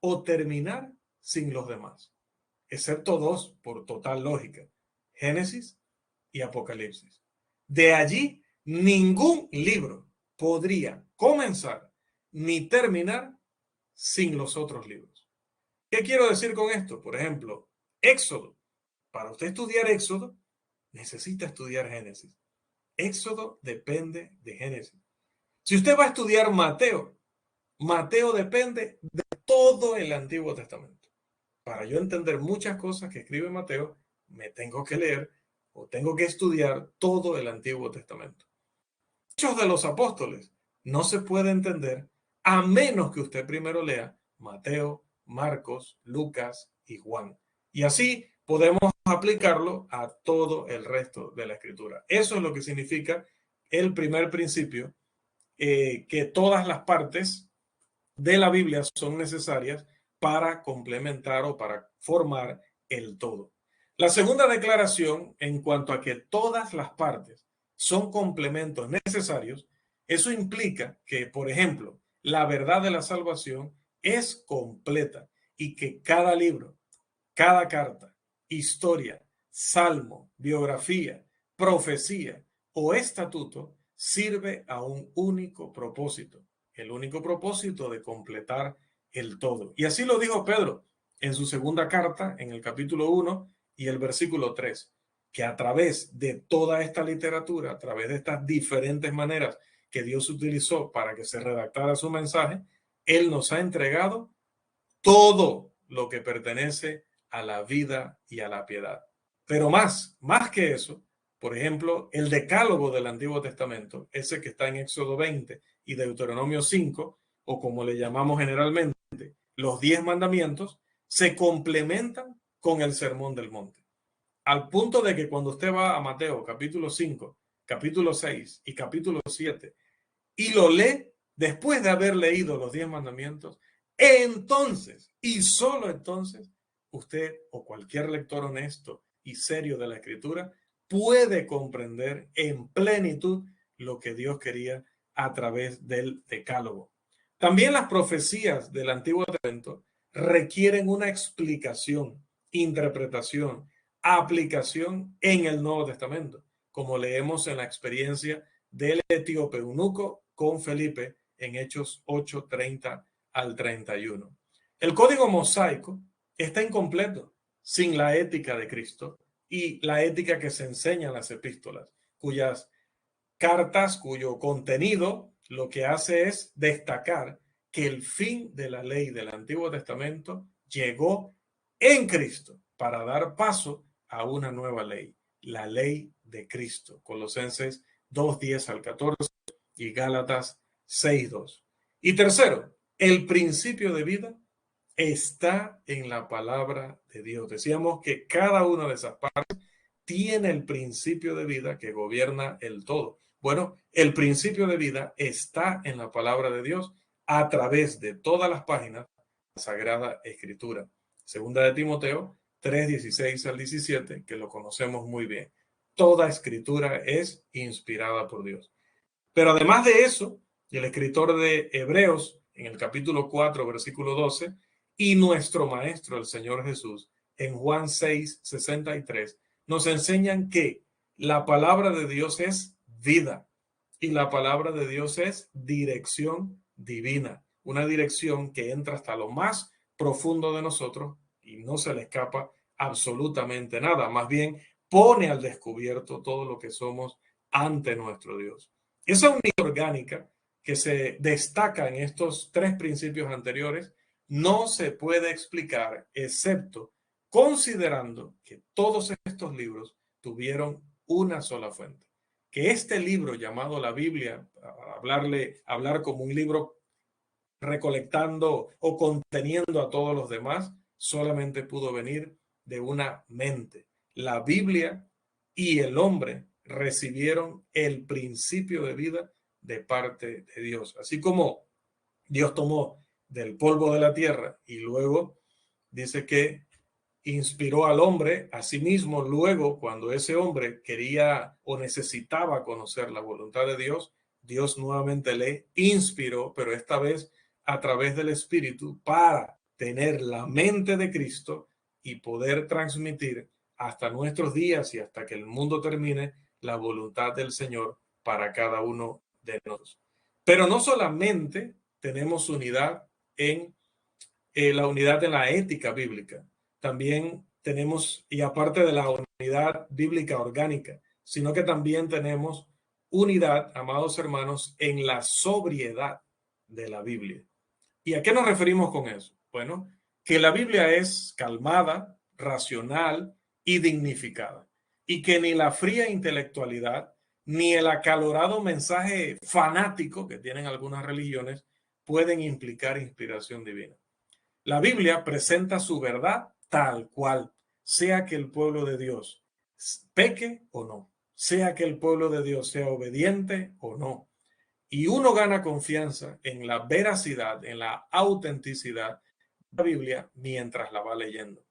o terminar sin los demás, excepto dos por total lógica: Génesis y Apocalipsis. De allí, ningún libro podría comenzar ni terminar sin los otros libros. ¿Qué quiero decir con esto? Por ejemplo, Éxodo. Para usted estudiar Éxodo, necesita estudiar Génesis. Éxodo depende de Génesis. Si usted va a estudiar Mateo, Mateo depende de todo el Antiguo Testamento. Para yo entender muchas cosas que escribe Mateo, me tengo que leer o tengo que estudiar todo el Antiguo Testamento. Muchos de los apóstoles no se puede entender a menos que usted primero lea Mateo, Marcos, Lucas y Juan. Y así podemos aplicarlo a todo el resto de la escritura. Eso es lo que significa el primer principio, que todas las partes de la Biblia son necesarias para complementar o para formar el todo. La segunda declaración, en cuanto a que todas las partes son complementos necesarios, eso implica que, por ejemplo, la verdad de la salvación es completa y que cada libro, cada carta, historia, salmo, biografía, profecía o estatuto sirve a un único propósito, el único propósito de completar el todo. Y así lo dijo Pedro en su segunda carta, en el capítulo 1 y el versículo 3, que a través de toda esta literatura, a través de estas diferentes maneras que Dios utilizó para que se redactara su mensaje, Él nos ha entregado todo lo que pertenece a la vida y a la piedad. Pero más que eso, por ejemplo, el decálogo del Antiguo Testamento, ese que está en Éxodo 20 y Deuteronomio 5, o como le llamamos generalmente, los 10 mandamientos, se complementan con el Sermón del Monte. Al punto de que cuando usted va a Mateo capítulo 5, capítulo 6 y capítulo 7 y lo lee después de haber leído los 10 mandamientos, entonces y solo entonces usted o cualquier lector honesto y serio de la Escritura puede comprender en plenitud lo que Dios quería a través del decálogo. También las profecías del Antiguo Testamento requieren una explicación, interpretación, aplicación en el Nuevo Testamento, como leemos en la experiencia del etíope eunuco con Felipe en Hechos 8:30 al 31. El código mosaico está incompleto sin la ética de Cristo y la ética que se enseña en las epístolas, cuyas cartas, cuyo contenido lo que hace es destacar que el fin de la ley del Antiguo Testamento llegó en Cristo para dar paso a una nueva ley, la ley de Cristo. Colosenses 2:10 al 14 y Gálatas 6:2. Y tercero, el principio de vida está en la palabra de Dios. Decíamos que cada una de esas partes tiene el principio de vida que gobierna el todo. Bueno, el principio de vida está en la palabra de Dios a través de todas las páginas de la Sagrada Escritura. Segunda de Timoteo 3:16 al 17, que lo conocemos muy bien. Toda escritura es inspirada por Dios. Pero además de eso, el escritor de Hebreos, en el capítulo 4, versículo 12, y nuestro maestro, el Señor Jesús, en Juan 6:63, nos enseñan que la palabra de Dios es vida y la palabra de Dios es dirección divina, una dirección que entra hasta lo más profundo de nosotros y no se le escapa absolutamente nada, más bien pone al descubierto todo lo que somos ante nuestro Dios. Esa unidad orgánica que se destaca en estos tres principios anteriores no se puede explicar excepto considerando que todos estos libros tuvieron una sola fuente. Que este libro llamado la Biblia, hablar como un libro recolectando o conteniendo a todos los demás, solamente pudo venir de una mente. La Biblia y el hombre recibieron el principio de vida de parte de Dios. Así como Dios tomó del polvo de la tierra y luego dice que inspiró al hombre, a sí mismo, luego cuando ese hombre quería o necesitaba conocer la voluntad de Dios, Dios nuevamente le inspiró, pero esta vez a través del Espíritu, para tener la mente de Cristo y poder transmitir hasta nuestros días y hasta que el mundo termine la voluntad del Señor para cada uno de nosotros. Pero no solamente tenemos unidad en la unidad de la ética bíblica, también tenemos, y aparte de la unidad bíblica orgánica, sino que también tenemos unidad, amados hermanos, en la sobriedad de la Biblia. ¿Y a qué nos referimos con eso? Bueno, que la Biblia es calmada, racional y dignificada, y que ni la fría intelectualidad ni el acalorado mensaje fanático que tienen algunas religiones pueden implicar inspiración divina. La Biblia presenta su verdad tal cual, sea que el pueblo de Dios peque o no, sea que el pueblo de Dios sea obediente o no. Y uno gana confianza en la veracidad, en la autenticidad de la Biblia mientras la va leyendo.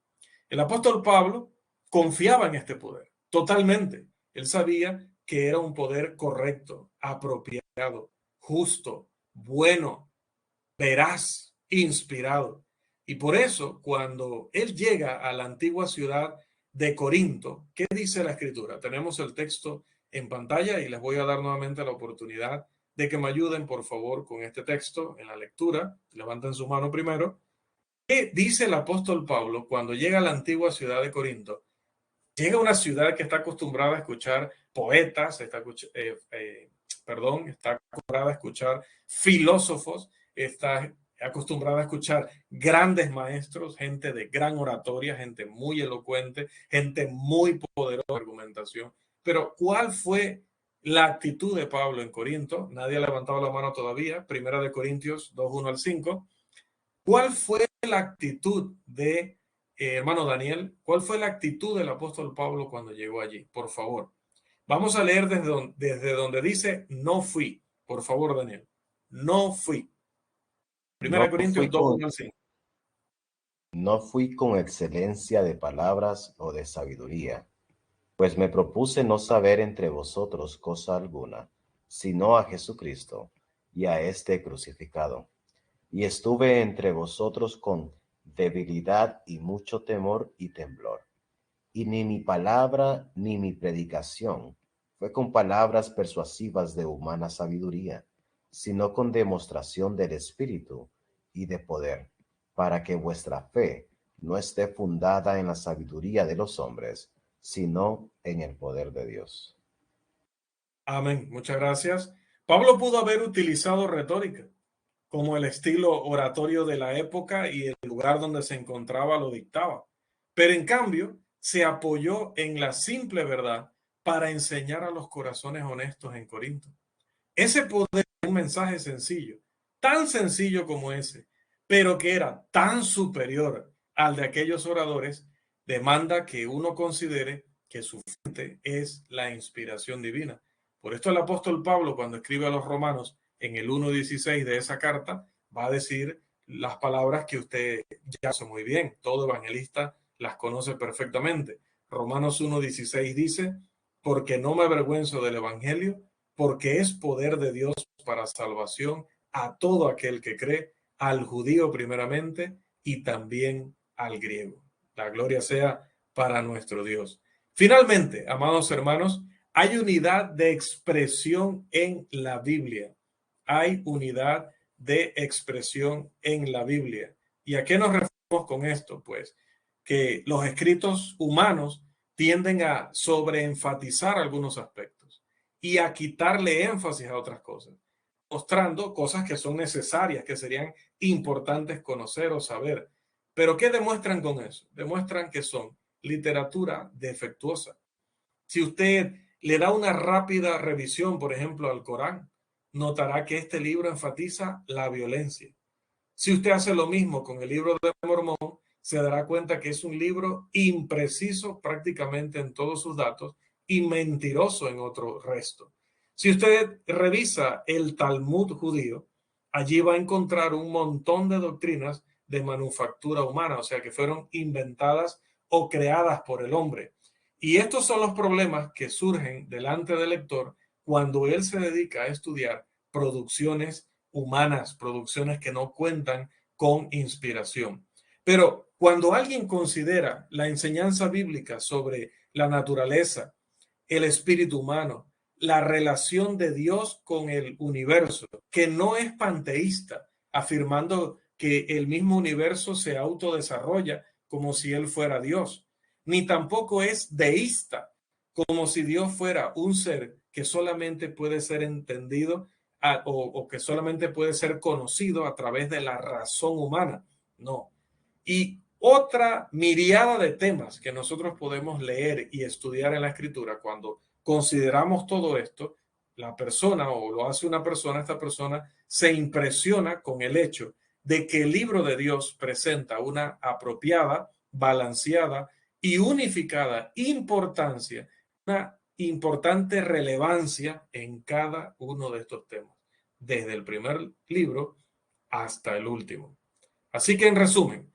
El apóstol Pablo confiaba en este poder totalmente. Él sabía que era un poder correcto, apropiado, justo, bueno, veraz, inspirado. Y por eso, cuando él llega a la antigua ciudad de Corinto, ¿qué dice la escritura? Tenemos el texto en pantalla y les voy a dar nuevamente la oportunidad de que me ayuden, por favor, con este texto en la lectura. Levanten su mano primero. ¿Qué dice el apóstol Pablo cuando llega a la antigua ciudad de Corinto? Llega a una ciudad que está acostumbrada a escuchar poetas, está acostumbrada a escuchar filósofos, está acostumbrada a escuchar grandes maestros, gente de gran oratoria, gente muy elocuente, gente muy poderosa de argumentación. Pero ¿cuál fue la actitud de Pablo en Corinto? Nadie ha levantado la mano todavía. Primera de Corintios 2:1 al 5. ¿Cuál fue la actitud de hermano Daniel? ¿Cuál fue la actitud del apóstol Pablo cuando llegó allí? Por favor. Vamos a leer desde donde dice no fui. Por favor, Daniel. No fui. Primera No Corintios fui 2:1 al 5. no fui con excelencia de palabras o de sabiduría, pues me propuse no saber entre vosotros cosa alguna, sino a Jesucristo y a este crucificado. Y estuve entre vosotros con debilidad y mucho temor y temblor. Y ni mi palabra ni mi predicación fue con palabras persuasivas de humana sabiduría, sino con demostración del Espíritu y de poder, para que vuestra fe no esté fundada en la sabiduría de los hombres, sino en el poder de Dios. Amén. Muchas gracias. Pablo pudo haber utilizado retórica, como el estilo oratorio de la época y el lugar donde se encontraba lo dictaba. Pero en cambio, se apoyó en la simple verdad para enseñar a los corazones honestos en Corinto. Ese poder es un mensaje sencillo, tan sencillo como ese, pero que era tan superior al de aquellos oradores, demanda que uno considere que su fuente es la inspiración divina. Por esto el apóstol Pablo, cuando escribe a los romanos en el 1:16 de esa carta, va a decir las palabras que usted ya conoce muy bien. Todo evangelista las conoce perfectamente. Romanos 1:16 dice, porque no me avergüenzo del evangelio, porque es poder de Dios para salvación a todo aquel que cree, al judío primeramente y también al griego. La gloria sea para nuestro Dios. Finalmente, amados hermanos, hay unidad de expresión en la Biblia. Hay unidad de expresión en la Biblia. ¿Y a qué nos referimos con esto? Pues que los escritos humanos tienden a sobreenfatizar algunos aspectos y a quitarle énfasis a otras cosas, mostrando cosas que son necesarias, que serían importantes conocer o saber. Pero ¿qué demuestran con eso? Demuestran que son literatura defectuosa. Si usted le da una rápida revisión, por ejemplo, al Corán, notará que este libro enfatiza la violencia. Si usted hace lo mismo con el libro de Mormón, se dará cuenta que es un libro impreciso prácticamente en todos sus datos y mentiroso en otro resto. Si usted revisa el Talmud judío, allí va a encontrar un montón de doctrinas de manufactura humana, o sea, que fueron inventadas o creadas por el hombre. Y estos son los problemas que surgen delante del lector cuando él se dedica a estudiar producciones humanas, producciones que no cuentan con inspiración. Pero cuando alguien considera la enseñanza bíblica sobre la naturaleza, el espíritu humano, la relación de Dios con el universo, que no es panteísta, afirmando que el mismo universo se autodesarrolla como si él fuera Dios, ni tampoco es deísta, como si Dios fuera un ser que solamente puede ser entendido o que solamente puede ser conocido a través de la razón humana. No. Y otra miriada de temas que nosotros podemos leer y estudiar en la escritura cuando consideramos todo esto, la persona o lo hace una persona, esta persona se impresiona con el hecho de que el libro de Dios presenta una apropiada, balanceada y unificada importancia, una importante relevancia en cada uno de estos temas, desde el primer libro hasta el último. Así que en resumen,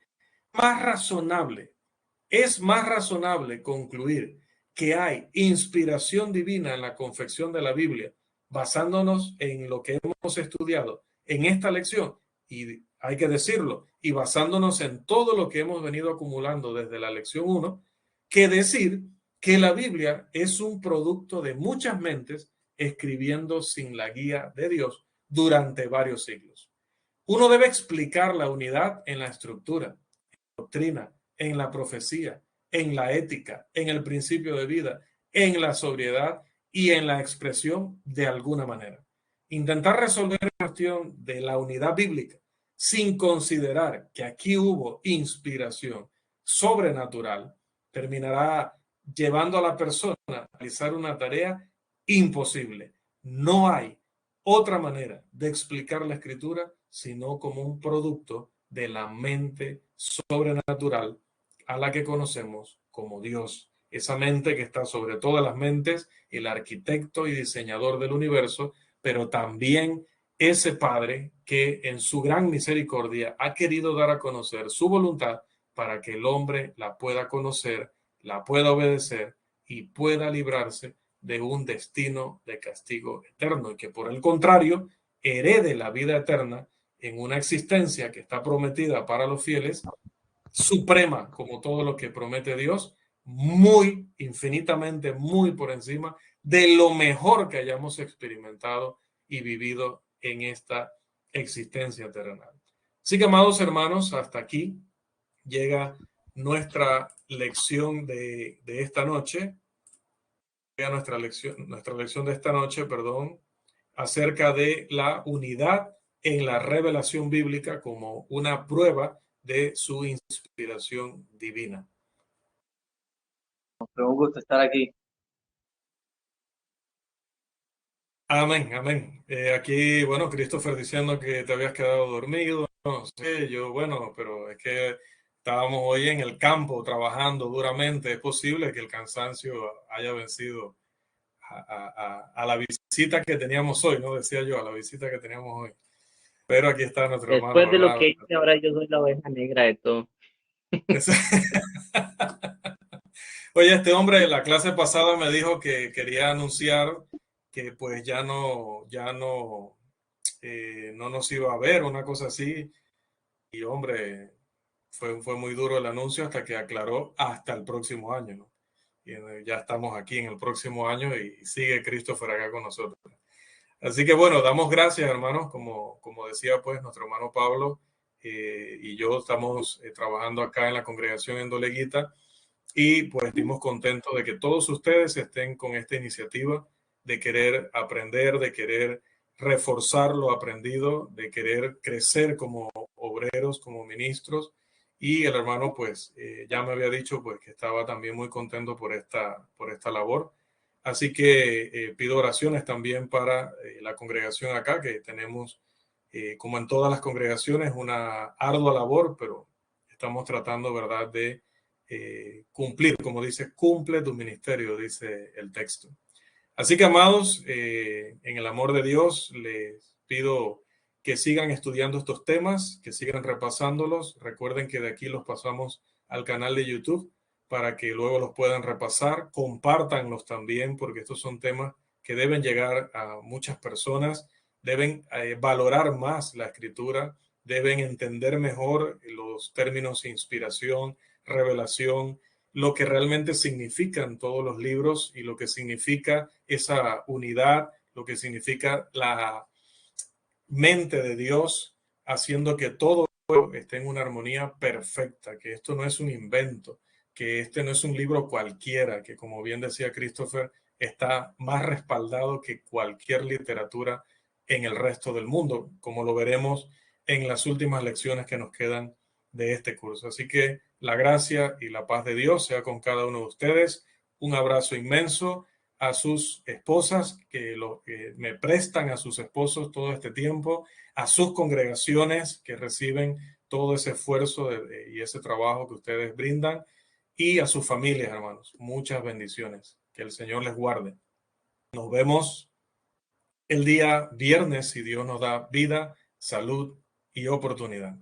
es más razonable concluir que hay inspiración divina en la confección de la Biblia, basándonos en lo que hemos estudiado en esta lección, y hay que decirlo, y basándonos en todo lo que hemos venido acumulando desde la lección 1, que decir que la Biblia es un producto de muchas mentes escribiendo sin la guía de Dios durante varios siglos. Uno debe explicar la unidad en la estructura, doctrina, en la profecía, en la ética, en el principio de vida, en la sobriedad y en la expresión de alguna manera. Intentar resolver la cuestión de la unidad bíblica sin considerar que aquí hubo inspiración sobrenatural terminará llevando a la persona a realizar una tarea imposible. No hay otra manera de explicar la escritura sino como un producto de la mente sobrenatural a la que conocemos como Dios. Esa mente que está sobre todas las mentes, el arquitecto y diseñador del universo, pero también ese Padre que en su gran misericordia ha querido dar a conocer su voluntad para que el hombre la pueda conocer, la pueda obedecer y pueda librarse de un destino de castigo eterno y que por el contrario herede la vida eterna en una existencia que está prometida para los fieles, suprema como todo lo que promete Dios, muy infinitamente, muy por encima de lo mejor que hayamos experimentado y vivido en esta existencia terrenal. Así que, amados hermanos, hasta aquí llega nuestra lección de esta noche, llega nuestra lección de esta noche, perdón, acerca de la unidad en la revelación bíblica como una prueba de su inspiración divina. Fue un gusto estar aquí. Amén, amén. Aquí, bueno, Christopher diciendo que te habías quedado dormido. No sé, yo, bueno, pero es que estábamos hoy en el campo trabajando duramente. Es posible que el cansancio haya vencido a la visita que teníamos hoy, ¿no? Decía yo, a la visita que teníamos hoy. Pero aquí está nuestro hermano. Después de lo que hice, ahora yo soy la oveja negra de todo. Oye, este hombre la clase pasada me dijo que quería anunciar que pues ya no nos iba a ver, una cosa así. Y hombre, fue muy duro el anuncio hasta que aclaró hasta el próximo año, ¿no? Y ya estamos aquí en el próximo año y sigue Christopher acá con nosotros. Así que bueno, damos gracias, hermanos, como decía pues nuestro hermano Pablo y yo estamos trabajando acá en la congregación en Doleguita y pues estamos contentos de que todos ustedes estén con esta iniciativa de querer aprender, de querer reforzar lo aprendido, de querer crecer como obreros, como ministros. Y el hermano pues ya me había dicho pues que estaba también muy contento por esta labor. Así que pido oraciones también para la congregación acá, que tenemos, como en todas las congregaciones, una ardua labor, pero estamos tratando, ¿verdad?, de cumplir, como dice, cumple tu ministerio, dice el texto. Así que, amados, en el amor de Dios, les pido que sigan estudiando estos temas, que sigan repasándolos. Recuerden que de aquí los pasamos al canal de YouTube para que luego los puedan repasar. Compártanlos también, porque estos son temas que deben llegar a muchas personas. Deben valorar más la escritura, deben entender mejor los términos inspiración, revelación, lo que realmente significan todos los libros y lo que significa esa unidad, lo que significa la mente de Dios, haciendo que todo esté en una armonía perfecta, que esto no es un invento, que este no es un libro cualquiera, que como bien decía Christopher, está más respaldado que cualquier literatura en el resto del mundo, como lo veremos en las últimas lecciones que nos quedan de este curso. Así que la gracia y la paz de Dios sea con cada uno de ustedes. Un abrazo inmenso a sus esposas que me prestan a sus esposos todo este tiempo, a sus congregaciones que reciben todo ese esfuerzo y ese trabajo que ustedes brindan, y a sus familias, hermanos. Muchas bendiciones. Que el Señor les guarde. Nos vemos el día viernes si Dios nos da vida, salud y oportunidad.